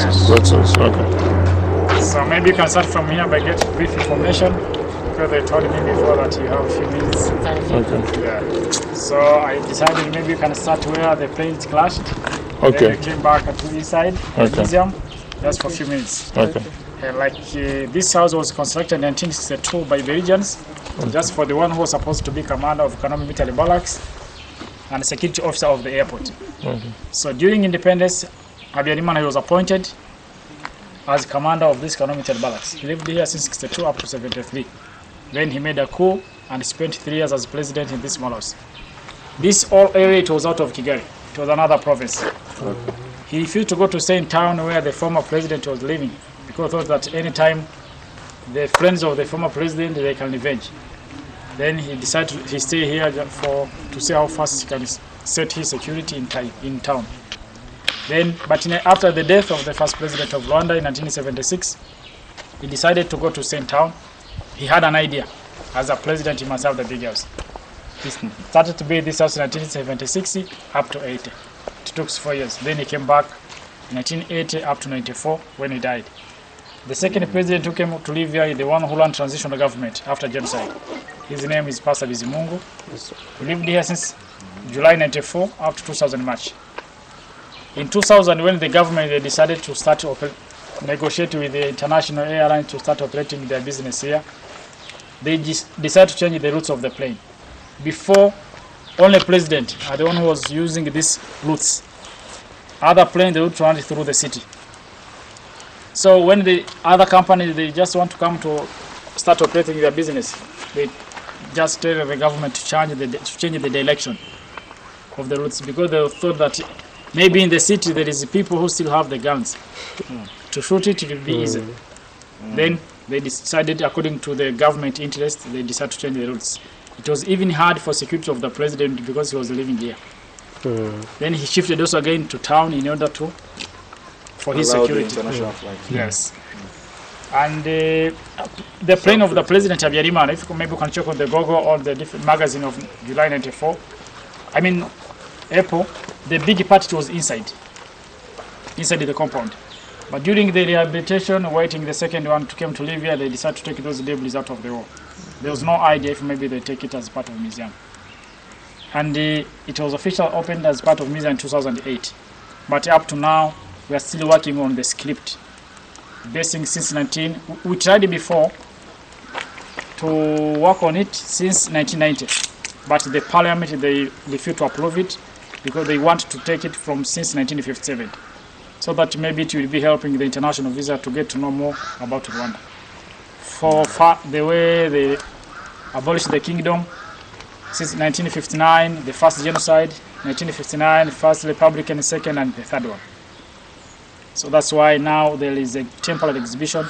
Guide-Cretus, okay. So maybe you can start from here by getting brief information, because they told me before that you have a few minutes. Okay. Yeah. So I decided maybe you can start where the planes clashed. Okay. Then we came back to inside the museum just for a few minutes. Okay. This house was constructed in 1962 by Belgians, just for the one who was supposed to be commander of economic military barracks and security officer of the airport. So during independence, Habyarimana was appointed as commander of this economic military barracks. He lived here since 62 up to 73. Then he made a coup and spent 3 years as president in this small house. This whole area, it was out of Kigali. It was another province. He refused to go to stay in town where the former president was living, because he thought that any time the friends of the former president, they can revenge. Then he decided to stay here to see how fast he can set his security in town. Then, after the death of the first president of Rwanda in 1976, he decided to go to stay in town. He had an idea. As a president, he must have the big house. He started to build this house in 1976 up to 80. It took 4 years. Then he came back in 1980 up to 94 when he died. The second president who came to live here is the one who ran transitional government after genocide. His name is Pastor Bizimungu. He lived here since July 94 up to 2000 March. In 2000, when the government they decided to start negotiate with the international airline to start operating their business here, they decided to change the routes of the plane. Before, only president are the one who was using these routes. Other planes, they would run through the city. So when the other companies, they just want to come to start operating their business, they just tell the government to change the direction of the routes, because they thought that maybe in the city there is people who still have the guns. To shoot it will be easy. Then they decided, according to the government interest, they decided to change the routes. It was even hard for security of the president because he was living here. Then he shifted also again to town in order for his security. Yes. And the plane of the president Habyarimana, if maybe you can check on the Google or the different magazine of July 94, April, the big part was inside the compound. But during the rehabilitation, waiting the second one to come to live here, they decided to take those debris out of the wall. There was no idea if maybe they take it as part of the museum. And it was officially opened as part of the museum in 2008. But up to now, we are still working on the script. Basing since we tried before to work on it since 1990. But the parliament, they refused to approve it because they want to take it from since 1957. So that maybe it will be helping the international visitor to get to know more about Rwanda. For the way they abolished the kingdom, since 1959, the first genocide, 1959, first republic, and second and the third one. So that's why now there is a temporary exhibition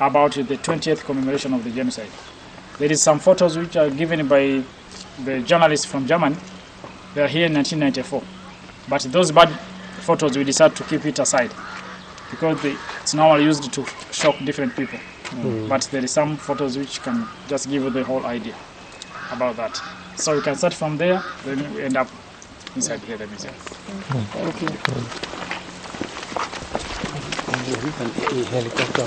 about the 20th commemoration of the genocide. There is some photos which are given by the journalists from Germany. They are here in 1994. But those bad photos, we decided to keep it aside because it's now used to shock different people. But there is some photos which can just give you the whole idea about that. So we can start from there, then we end up inside here, the museum. Thank you. Helicopter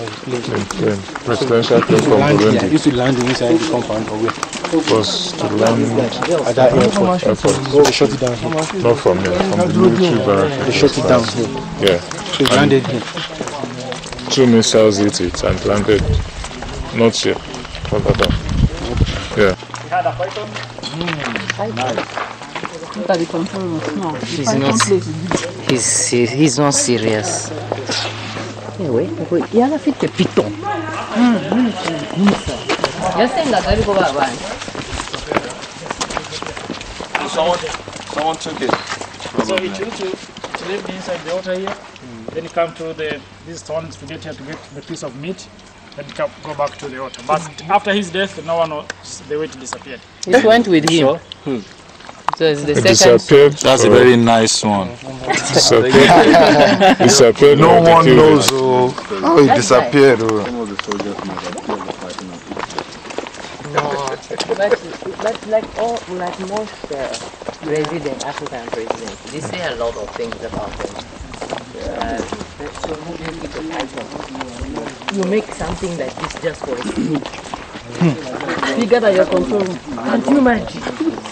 presidential plane from Burundi. Used to land inside the compound or where? Was to land at that airport. So they shut it down here. Not from here, from the military barracks. They shut it down here. Yeah. So it landed here. 2 missiles hit it and landed not here. Further down. Yeah. He's not serious. Anyway, il y a la fille de Python. Someone took it. So it used to live inside the water here, then you come to these stones to get here to get the piece of meat, then go back to the water. But after his death, no one knows the way it disappeared. It went with him. So it's the second. Disappeared. That's a very nice one. Disappeared. Disappeared. No one knows how it disappeared. But like most African presidents, they say a lot of things about them. You make something like this just for us. Figure that your control room. Can't you imagine?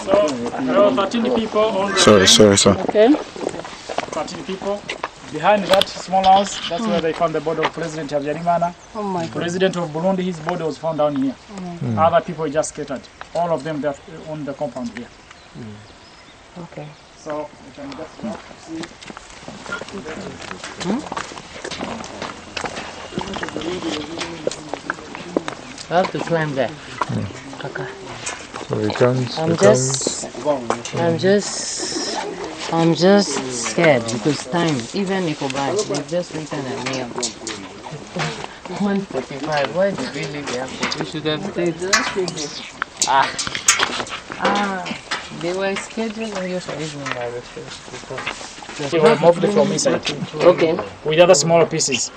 So there were 13 people on the Sorry, sir. Okay. 13 people. Behind that small house, that's where they found the body of President Habyarimana. Oh my God. President of Burundi, his body was found down here. Other people just scattered. All of them, they're on the compound here. Okay. So you can just walk, see. I have to climb there. Okay. So we can't. I'm just scared because time, even Nicobar, we've just written a mail. 1:45. Why did we leave the airport? We should have stayed. They were scheduled on your evening by the first. They were moved from inside Okay. with other smaller pieces.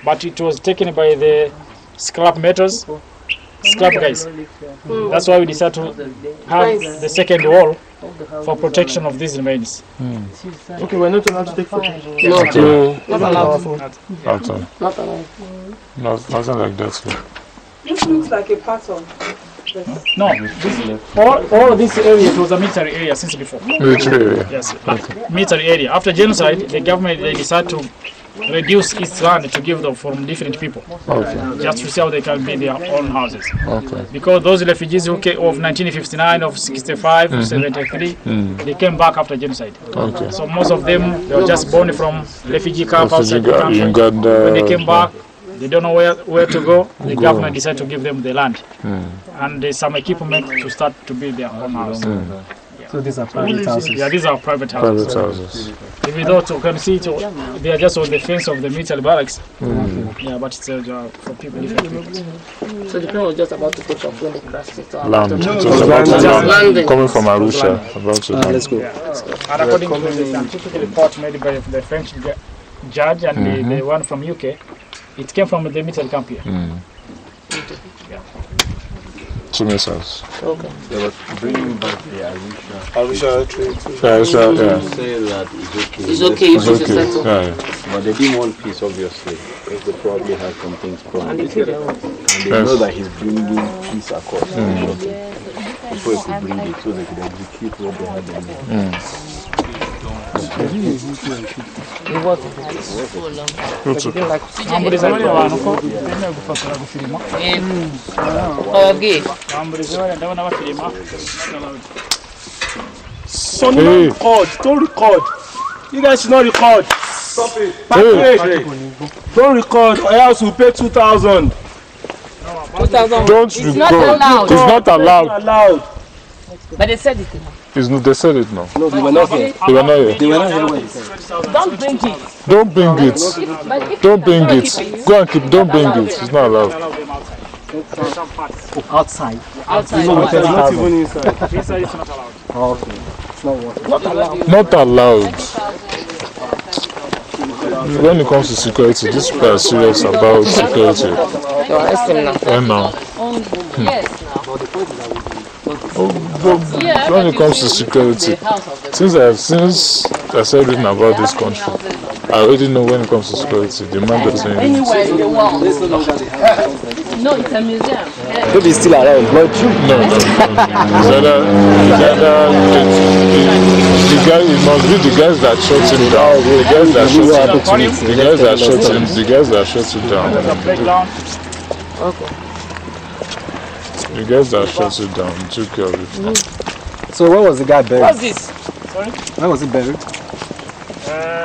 But it was taken by the scrap metals, scrap guys. That's why we decided to have the second wall for protection of these remains. Okay, we're not allowed to take photos. Not allowed. Not allowed. Nothing like that. This looks like a pattern. No, all this area, it was a military area since before. Military area. Yes, military area. After genocide, the government they decided to reduce its land to give them from different people, Okay. just to see how they can build their own houses. Okay. Because those refugees who came of 1959, of 65, 73, they came back after genocide. Okay. So most of them, they were just born from refugee camp Refugee outside the country. Uganda. When they came back, they don't know where to go. The government decided to give them the land and some equipment to start to build their own house. So these are private houses. Yeah, these are private houses. Private houses. Even though you can see they are just on the fence of the military barracks. Yeah, but it's for people, different people. So the plane was just about to take off when they crashed it. Land. It was about to land. Coming from Arusha. About to land. Let's go. And according to the scientific report made by the French judge and the one from UK, it came from the military camp here. 2 missiles. Okay. They were bringing back the Arusha. Yeah. Say that It's okay if it's Okay. settled. Yeah. but they didn't want peace, obviously, because they probably had some things And planned. they killed them. And they know that he's bringing peace across the region. Before he could bring it, so they could execute what they had in mind. It wasn't. But you didn't like Bamburiza bariya abantu ko bemewe gufotora gufilima. Okay. Bamburiza bariya ndabona bafilima. So don't record. Don't record. You guys should not record. Stop it. Don't record or else we'll pay 2,000. 2,000. Don't It's not record. allowed. It's not allowed. Allowed. But they said it. It's not, they said it now. No, they were not here. They were not here. They were not here when he said. Don't bring it. Don't bring it. But if Don't bring it. Go and keep. Don't bring it. It's not allowed. Outside. outside. No, but not even inside. Inside it's not allowed. Okay. It's not worth it. Not allowed. When it comes to security, these people are serious about security. You arrest him now. And now, Yes, now. when it comes to security, since I said everything about this country, I already know when it comes to security, the man doesn't. Anywhere in the world. No, it's a museum. Maybe it's still around, but No. It must be the guys that shot him down. The guys that shot him down. The guys that shot him. The guys that shot him down. Okay. The guys that shot him down took care of it. So where was the guy buried? What's this? Sorry? Where was he buried?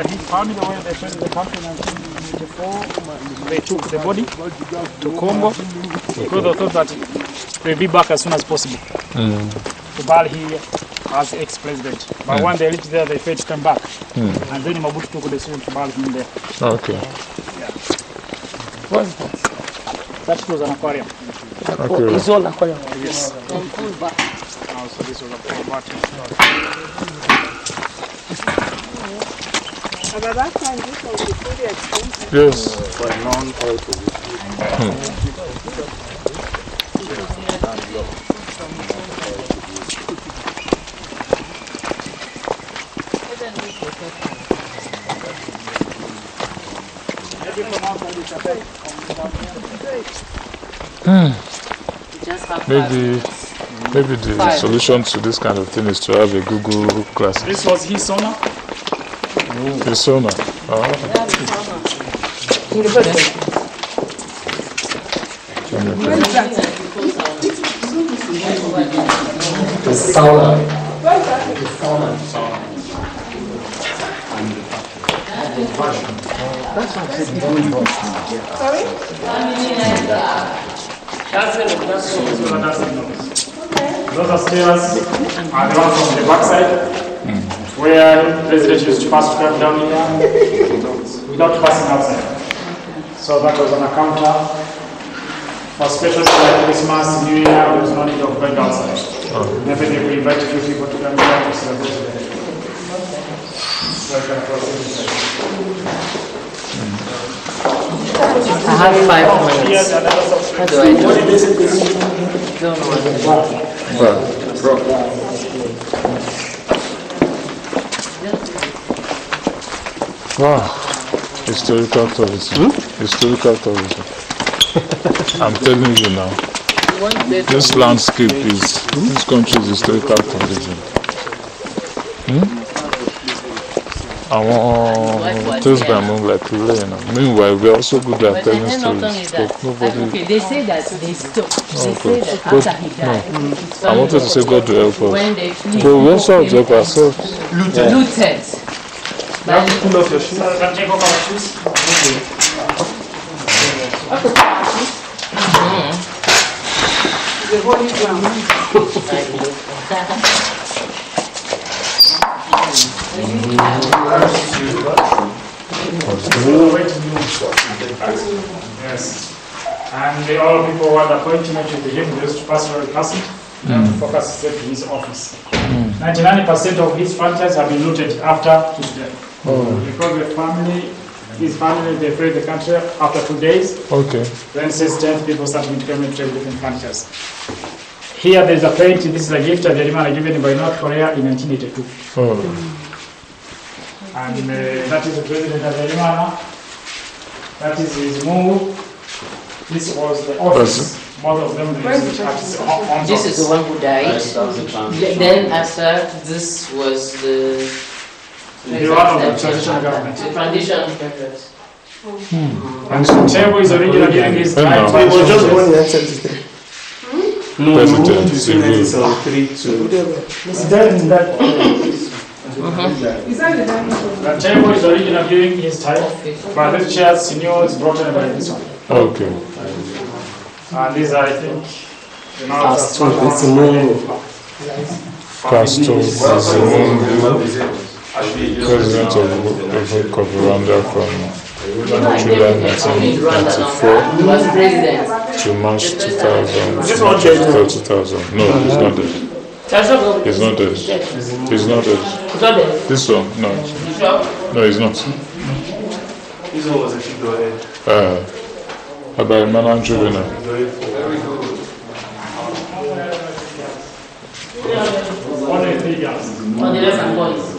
He found it when they fled the country in 1994. They took the body to Congo because they thought that they'll be back as soon as possible to bury him as ex-president. But when they reached there, they failed to come back. And then Mobutu took the decision to bury him there. Okay. What's that? That was an aquarium. Okay. It's all aquarium. Yes. So this was a full And at that time, this was pretty expensive. Yes. For a non-oil position. Maybe the solution to this kind of thing is to have a Google class. This was his sauna. His sauna. The sauna. Those are stairs are the ones from the backside where residents used to pass to come down here without passing outside. So that was on a counter. For special like Christmas, New Year, there was no need of going outside. Maybe they will invite a few people to come here to celebrate the day. So I can proceed. I have 5 minutes. How do I do it? Don't know what to do. Wow. Historical tourism. Historical tourism. I'm telling you now. This landscape is, this country is historical tourism. I want to by moonlight to learn. Meanwhile, we're also good at telling stories. But nobody. Okay, they say that they stopped. They say that after he died. I wanted to say God to help us. When they flee, But we also have to help ourselves. looted. Pull off your shoes. So can take off our shoes. The holy ground. Yes. And all people who had appointment with him used to pass over the passage and to focus straight to his office. 99% of his furnitures have been looted after his death. Because his family, they fled the country after 2 days. Okay. Then since 10th, people started to come and trade different furnitures. Here there is a painting. This is a gift that Habyarimana given by North Korea in 1982. And that is the President Habyarimana. That is his move. This was the office. Both of them. This is the one who died. Then after this was the one of the transitional government. The transitional government. And so Tebo is originally during his time. It was just one year 73. No, President is in 1973 to. The table is original during his time, but this chair senior is brought in by this one. Okay. And these are, I think, Pastor President of Rwanda from July 1994 to March 2000. No, he's not dead. He's not dead. He's not dead. This one? No. No, he's not. This one was a figurehead. Habyarimana Juvenile. Only 3 years. Only less than boys.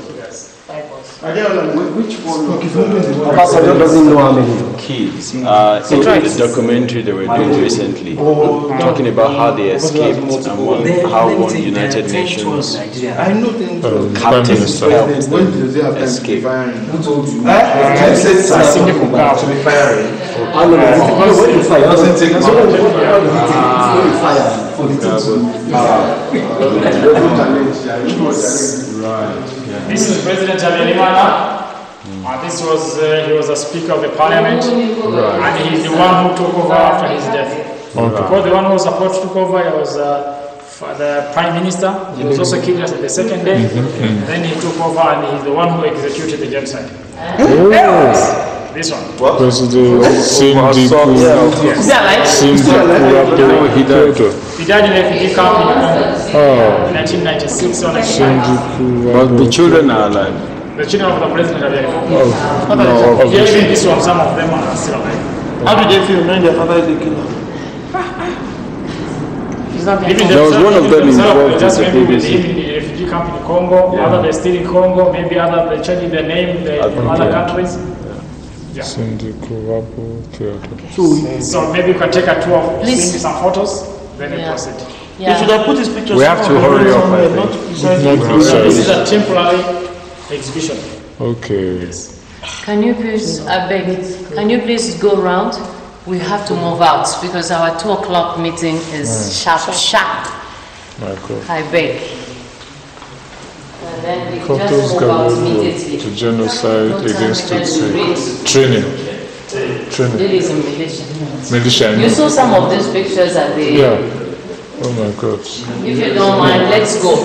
Which one? Pastor doesn't know how many. Kids. In the documentary they were doing recently, talking about how they escaped and how one United Nations I know things. Prime Minister. helped them escape. I said something to be firing. I know when you fire, doesn't take long. Fire for the This is President Habyarimana. This was he was a Speaker of the Parliament, and he's the one who took over after his death. Because the one who was supposed to take over was the Prime Minister. He was also killed at the second day. Then he took over, and he's the one who executed the genocide. This one. President Sindiko. Is that right? He died in a refugee camp in Congo in 1996. But the children are alive. The children of the President Habyarimana. No, Even this one, some of them are still alive. How did they feel when their father is the killer? There was one of them involved just in the maybe BBC. in the refugee camp in Congo, other they're still in Congo, maybe other they're changing their name in other countries. Yeah. So maybe you can take a tour of seeing some photos, then you proceed. you should have put his pictures. We have to hurry up, I think. This is a temporary exhibition. Okay. Yes. Can you please, I beg, can you please go round? We have to move out because our 2 o'clock meeting is sharp. My God. I beg. And then we Photos just move out immediately. to genocide against Tutsi. Training. Ladies in militia. Militia. You saw some of these pictures at the... Yeah. Oh my God. If you don't mind, let's go.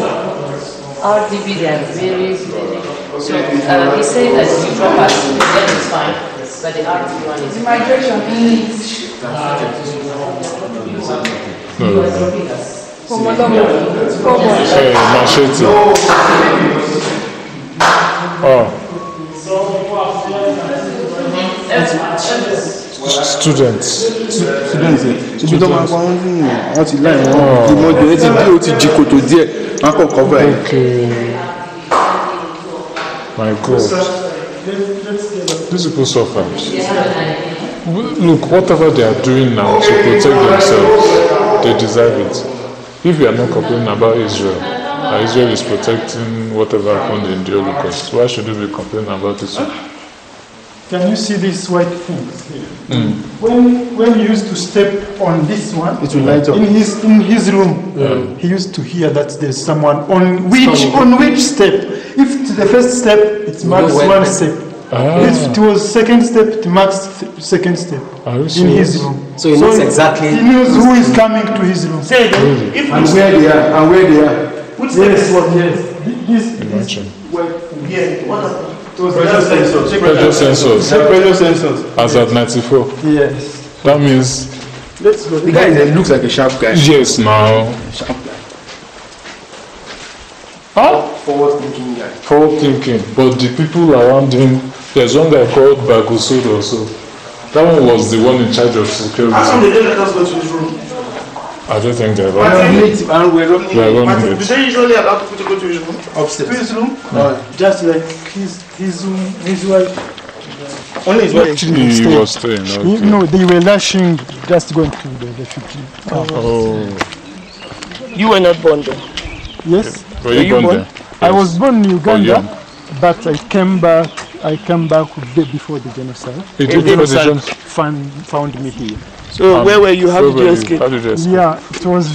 RTB, they are very... So he said that you drop us, that is fine. But the RTB one is... Migration. Hey, machete. Oh. Students. Okay. My God. These people suffer. Look, whatever they are doing now to protect themselves, they deserve it. If you are not complaining about Israel, Israel is protecting whatever happened in the Holocaust, why should you be complaining about this one? Can you see these white things here? When he used to step on this one, it will light up. In his room, he used to hear that there's someone on which step. If it's the first step, it marks one step. If it was second step, it marks second step in his room. So he knows exactly. He knows who is coming to his room. Say again. If And where they are. And where they are. Which step is what? Yes. Imagine. Yeah. What happened? Pressure sensors. Pressure sensors. As at 94. Yes. That means. Let's go. The guy looks like a sharp guy. Yes, now. Sharp guy. Huh? Forward thinking guy. Forward thinking. But the people around him, there's one guy called Bagusud also. That one was the one in charge of security. How come they didn't let us go to his room? I don't think they're running it. and we're running They are running Do it. they usually allow people to go to his room? upstairs. To his room, just like his room, his wife. Only his wife. Actually, he was staying. Okay. No, they were lashing, just going to the refugee camp. Oh. You were not born there. Yes. Were you born there? I was born in Uganda, young. but I came back before the genocide. It did before the genocide? Found me here. So where were you? How did you escape? How did you escape? Yeah, it was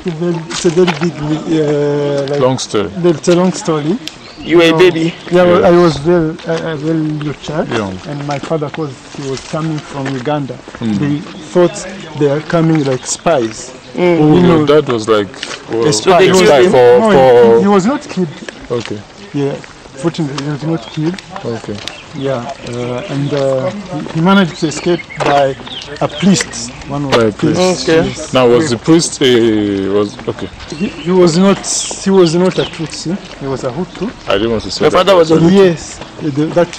it's a very big, long story. It's a long story. You were a baby? Yeah, I was very little child, young. And my father, because he was coming from Uganda, they thought they are coming like spies. Oh, your dad was like a spy. He was not killed. Okay. Yeah, fortunately, he was not killed. Okay. Yeah, and he managed to escape by a priest. One of the priests. Okay. Yes. Now, was the priest was okay? He was not a Tutsi. He was a Hutu. I didn't want to say. Your father was a Hutu. Yes.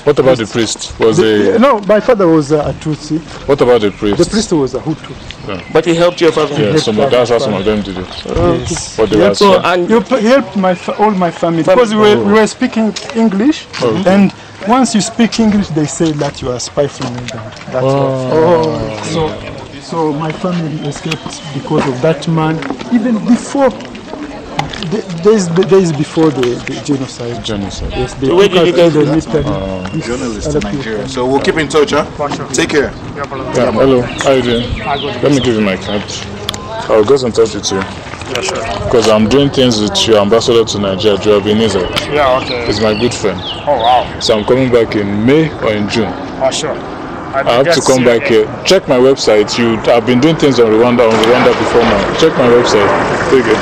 What about the priest? Was no, my father was a Tutsi. What about the priest? The priest was a Hutu. Yeah. But he helped your father. Yeah, that's how some of them did it. Yes. But they were So and he helped all my family because we were speaking English, and once you speak English, they say that you are a spy from Uganda. That's so my family escaped because of that man. Even before days before the genocide. Yes, so where did you guys go? Journalist in Nigeria. So we'll keep in touch, huh? Take care. Yeah, hello. How are you doing? Let me give you my card. I'll get in touch with you. Yeah, sure. Because I'm doing things with your ambassador to Nigeria, Joe Ebenezer. Yeah, okay. He's my good friend. Oh, wow. So I'm coming back in May or in June. Oh, sure. I have to come back here. Check my website. I've been doing things on Rwanda before now. Check my website. Take it.